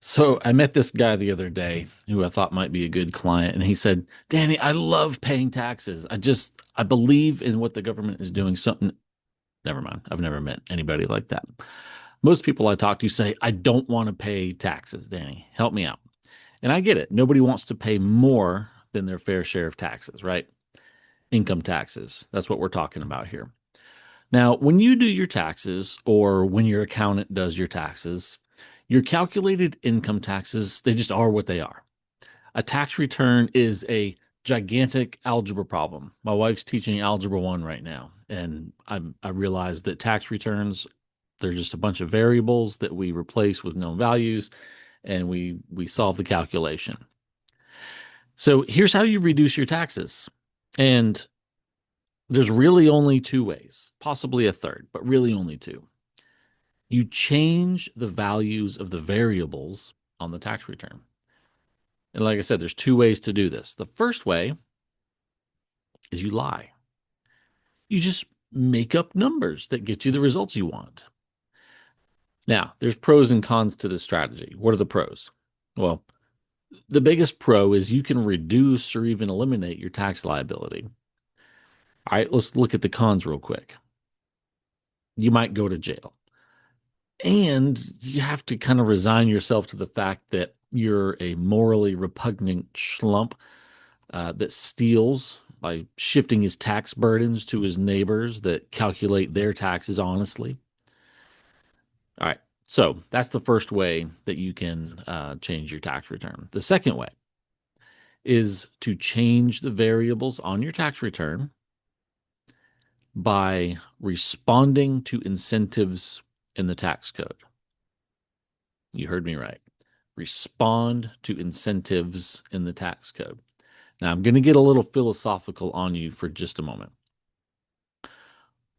So I met this guy the other day who I thought might be a good client, and he said, "Danny, I love paying taxes. I believe in what the government is doing." Something, never mind. I've never met anybody like that. Most people I talk to say, "I don't want to pay taxes, Danny. Help me out." And I get it. Nobody wants to pay more than their fair share of taxes, right? Income taxes. That's what we're talking about here. Now, when you do your taxes or when your accountant does your taxes, your calculated income taxes, they just are what they are. A tax return is a gigantic algebra problem. My wife's teaching Algebra 1 right now, and I realized that tax returns, they're just a bunch of variables that we replace with known values, and we solve the calculation. So here's how you reduce your taxes. And there's really only two ways, possibly a third, but really only two. You change the values of the variables on the tax return. And like I said, there's two ways to do this. The first way is you lie. You just make up numbers that get you the results you want. Now, there's pros and cons to this strategy. What are the pros? Well, the biggest pro is you can reduce or even eliminate your tax liability. All right, let's look at the cons real quick. You might go to jail. And you have to kind of resign yourself to the fact that you're a morally repugnant schlump that steals by shifting his tax burdens to his neighbors that calculate their taxes honestly. All right. So that's the first way that you can change your tax return. The second way is to change the variables on your tax return by responding to incentives in the tax code. You heard me right. Respond to incentives in the tax code. Now, I'm going to get a little philosophical on you for just a moment.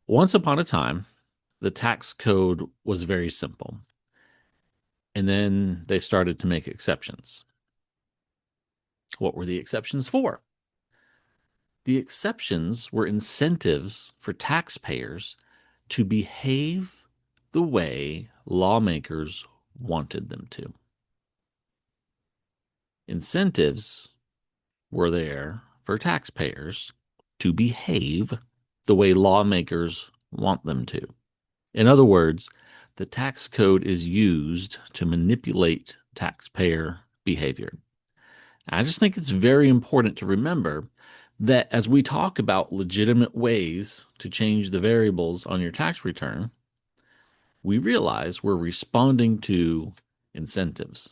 Once upon a time, the tax code was very simple, and then they started to make exceptions. What were the exceptions for? The exceptions were incentives for taxpayers to behave the way lawmakers wanted them to. Incentives were there for taxpayers to behave the way lawmakers want them to. In other words, the tax code is used to manipulate taxpayer behavior. I just think it's very important to remember that as we talk about legitimate ways to change the variables on your tax return, we realize we're responding to incentives.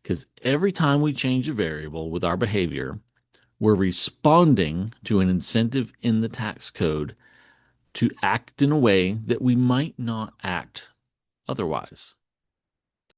Because every time we change a variable with our behavior, we're responding to an incentive in the tax code to act in a way that we might not act otherwise.